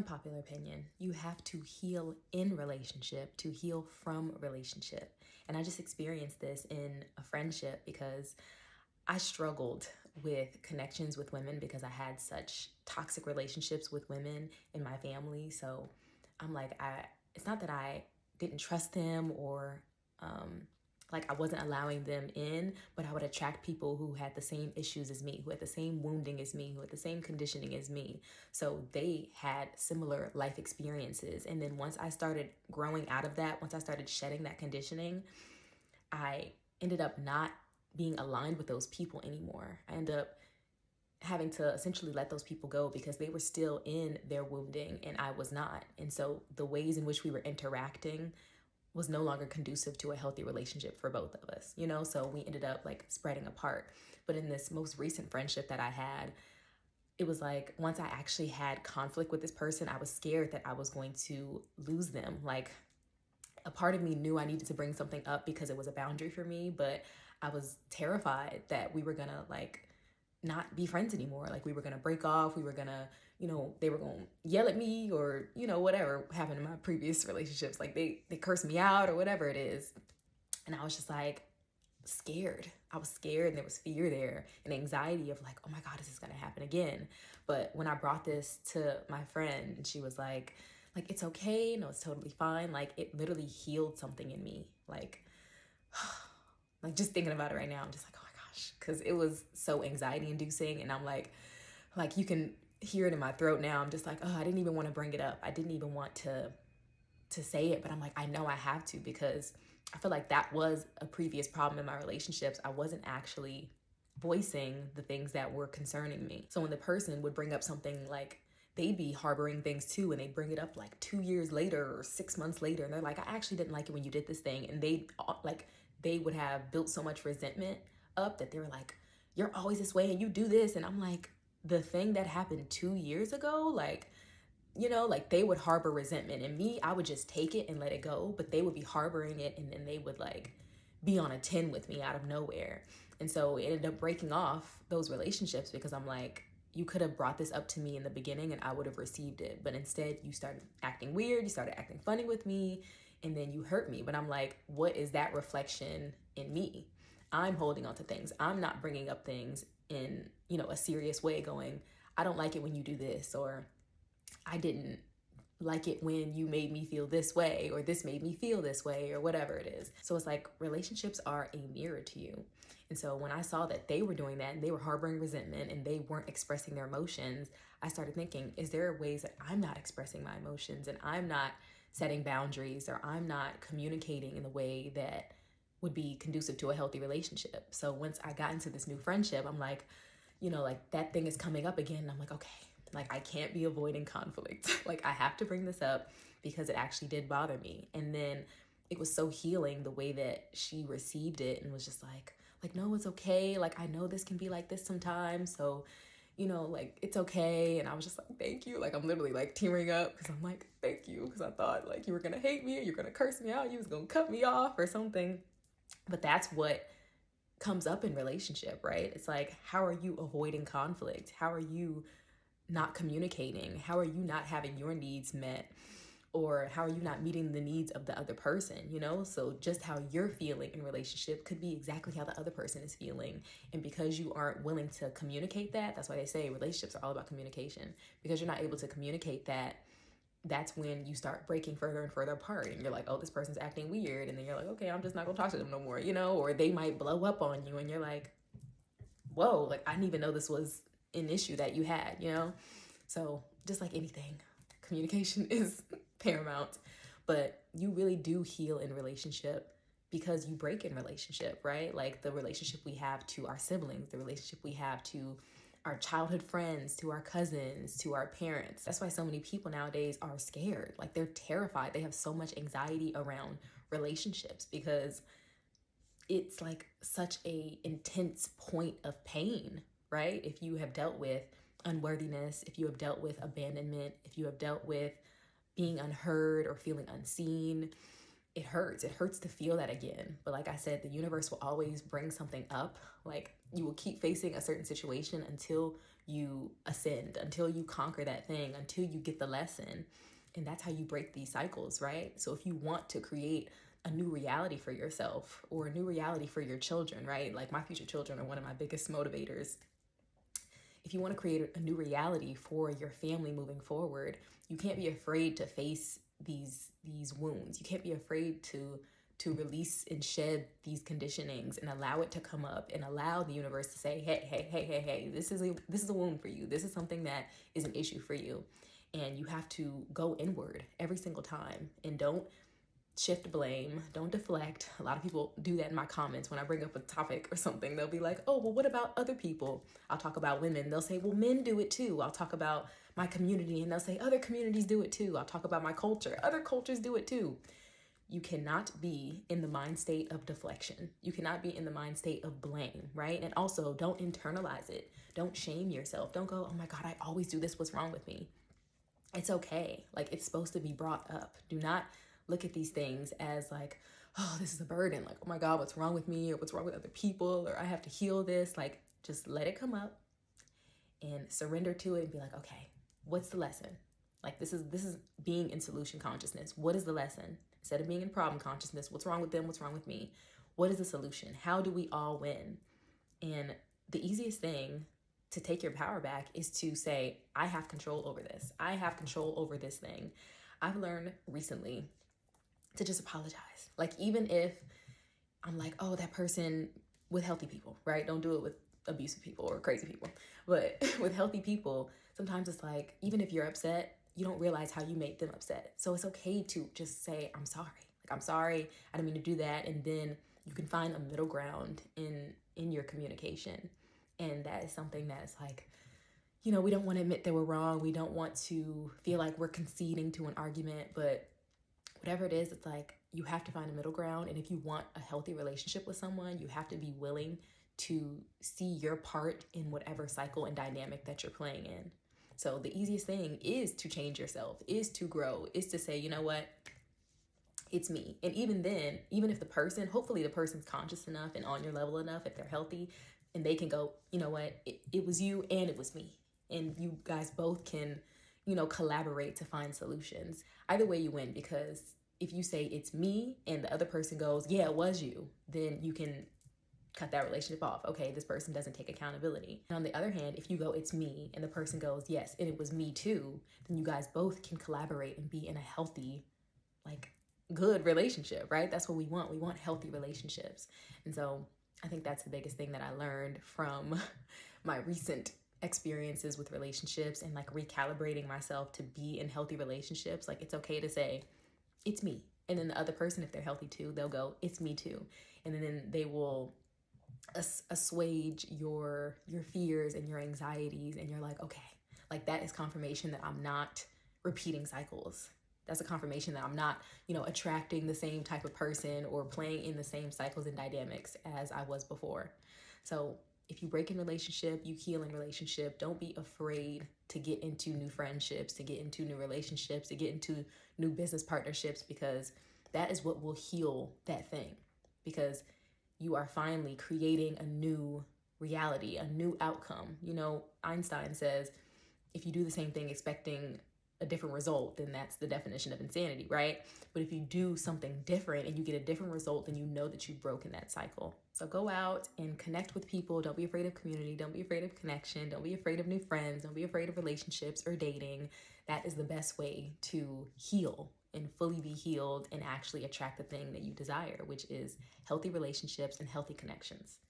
unpopular opinion, you have to heal in relationship to heal from relationship. And I just experienced this in a friendship because I struggled with connections with women because I had such toxic relationships with women in my family. So I'm like, it's not that I didn't trust them or like I wasn't allowing them in, but I would attract people who had the same issues as me, who had the same wounding as me, who had the same conditioning as me. So they had similar life experiences. And then once I started growing out of that, once I started shedding that conditioning, I ended up not being aligned with those people anymore. I ended up having to essentially let those people go because they were still in their wounding and I was not. And so the ways in which we were interacting was no longer conducive to a healthy relationship for both of us, you know? So we ended up like spreading apart. But in this most recent friendship that I had, it was like once I actually had conflict with this person, I was scared that I was going to lose them. Like a part of me knew I needed to bring something up because it was a boundary for me, but I was terrified that we were gonna like not be friends anymore. Like we were gonna break off, we were gonna, they were gonna yell at me or, whatever happened in my previous relationships. Like they cursed me out or whatever it is. And I was just like scared. I was scared and there was fear there and anxiety of like, oh my God, is this gonna happen again? But when I brought this to my friend and she was like, it's okay, no, it's totally fine. Like it literally healed something in me. Like just thinking about it right now, I'm just like, oh my gosh, because it was so anxiety inducing. And I'm like you can hear it in my throat now. I'm just like, oh, I didn't even want to bring it up. I didn't even want to say it, but I'm like, I know I have to because I feel like that was a previous problem in my relationships. I wasn't actually voicing the things that were concerning me. So when the person would bring up something like they'd be harboring things too, and they bring it up like 2 years later or 6 months later, and they're like, I actually didn't like it when you did this thing. And they would have built so much resentment up that they were like, you're always this way and you do this. And I'm like, the thing that happened 2 years ago, they would harbor resentment. And me, I would just take it and let it go, but they would be harboring it and then they would be on a 10 with me out of nowhere. And so it ended up breaking off those relationships because I'm like, you could have brought this up to me in the beginning and I would have received it. But instead you started acting weird, you started acting funny with me, and then you hurt me. But I'm like, what is that reflection in me? I'm holding on to things. I'm not bringing up things in, a serious way going, I don't like it when you do this, or I didn't like it when you made me feel this way, or this made me feel this way, or whatever it is. So it's like relationships are a mirror to you. And so when I saw that they were doing that and they were harboring resentment and they weren't expressing their emotions, I started thinking, is there ways that I'm not expressing my emotions and I'm not setting boundaries or I'm not communicating in the way that would be conducive to a healthy relationship? So once I got into this new friendship, I'm like, that thing is coming up again. And I'm like, okay, I can't be avoiding conflict. I have to bring this up because it actually did bother me. And then it was so healing the way that she received it and was just like, no, it's okay. I know this can be like this sometimes. So, it's okay. And I was just like, thank you. I'm literally tearing up because I'm like, thank you. Because I thought you were going to hate me or you're going to curse me out. You was going to cut me off or something. But that's what comes up in relationship, right? It's like, how are you avoiding conflict? How are you not communicating? How are you not having your needs met? Or how are you not meeting the needs of the other person, So just how you're feeling in relationship could be exactly how the other person is feeling. And because you aren't willing to communicate that's why they say relationships are all about communication. Because you're not able to communicate that's when you start breaking further and further apart. And you're like, oh, this person's acting weird. And then you're like, okay, I'm just not gonna talk to them no more, Or they might blow up on you and you're like, whoa, I didn't even know this was an issue that you had, So just like anything, communication is paramount. But you really do heal in relationship because you break in relationship, right? The relationship we have to our siblings, the relationship we have to our childhood friends, to our cousins, to our parents. That's why so many people nowadays are scared. They're terrified. They have so much anxiety around relationships because it's such a intense point of pain, right? If you have dealt with unworthiness, if you have dealt with abandonment, if you have dealt with being unheard or feeling unseen, it hurts. It hurts to feel that again. But like I said, the universe will always bring something up. You will keep facing a certain situation until you ascend, until you conquer that thing, until you get the lesson. And that's how you break these cycles, right? So if you want to create a new reality for yourself or a new reality for your children, right? Like my future children are one of my biggest motivators. If you want to create a new reality for your family moving forward, you can't be afraid to face these wounds. You can't be afraid to release and shed these conditionings and allow it to come up and allow the universe to say, hey, this is a wound for you. This is something that is an issue for you. And you have to go inward every single time, and don't shift blame, don't deflect. A lot of people do that in my comments when I bring up a topic or something. They'll be like, oh, well, what about other people? I'll talk about women. They'll say, well, men do it too. I'll talk about my community, and they'll say other communities do it too. I'll talk about my culture. Other cultures do it too. You cannot be in the mind state of deflection. You cannot be in the mind state of blame, right? And also, don't internalize it. Don't shame yourself. Don't go, oh my God, I always do this. What's wrong with me? It's okay. Like, it's supposed to be brought up. Do not look at these things as like, oh, this is a burden. Like, oh my God, what's wrong with me, or what's wrong with other people, or I have to heal this. Like, just let it come up and surrender to it and be like, okay, what's the lesson? Like, this is being in solution consciousness. What is the lesson? Instead of being in problem consciousness, what's wrong with them? What's wrong with me? What is the solution? How do we all win? And the easiest thing to take your power back is to say, I have control over this. I have control over this thing. I've learned recently to just apologize. Like, even if I'm like, oh, that person, with healthy people, right? Don't do it with abusive people or crazy people. But with healthy people, sometimes it's like, even if you're upset, you don't realize how you made them upset. So it's okay to just say, I'm sorry. Like, I'm sorry. I didn't mean to do that. And then you can find a middle ground in your communication. And that is something that's like, we don't want to admit that we're wrong. We don't want to feel like we're conceding to an argument, but whatever it is, it's like you have to find a middle ground. And if you want a healthy relationship with someone, you have to be willing to see your part in whatever cycle and dynamic that you're playing in. So the easiest thing is to change yourself, is to grow, is to say, you know what? It's me. And even then, even if hopefully the person's conscious enough and on your level enough, if they're healthy, and they can go, you know what, it was you and it was me. And you guys both can, collaborate to find solutions. Either way you win, because if you say it's me and the other person goes, yeah, it was you, then you can cut that relationship off. Okay, this person doesn't take accountability. And on the other hand, if you go, it's me, and the person goes, yes, and it was me too, then you guys both can collaborate and be in a healthy, like, good relationship, right? That's what we want. We want healthy relationships. And so I think that's the biggest thing that I learned from my recent experiences with relationships, and like recalibrating myself to be in healthy relationships. Like, it's okay to say, it's me. And then the other person, if they're healthy too, they'll go, it's me too. And then they will assuage your fears and your anxieties. And you're like, okay, like, that is confirmation that I'm not repeating cycles. That's a confirmation that I'm not, attracting the same type of person or playing in the same cycles and dynamics as I was before. So if you break in relationship, you heal in relationship. Don't be afraid to get into new friendships, to get into new relationships, to get into new business partnerships, because that is what will heal that thing. Because you are finally creating a new reality, a new outcome. Einstein says, if you do the same thing expecting a different result, then that's the definition of insanity, right? But if you do something different and you get a different result, then you know that you've broken that cycle. So go out and connect with people. Don't be afraid of community. Don't be afraid of connection. Don't be afraid of new friends. Don't be afraid of relationships or dating. That is the best way to heal and fully be healed and actually attract the thing that you desire, which is healthy relationships and healthy connections.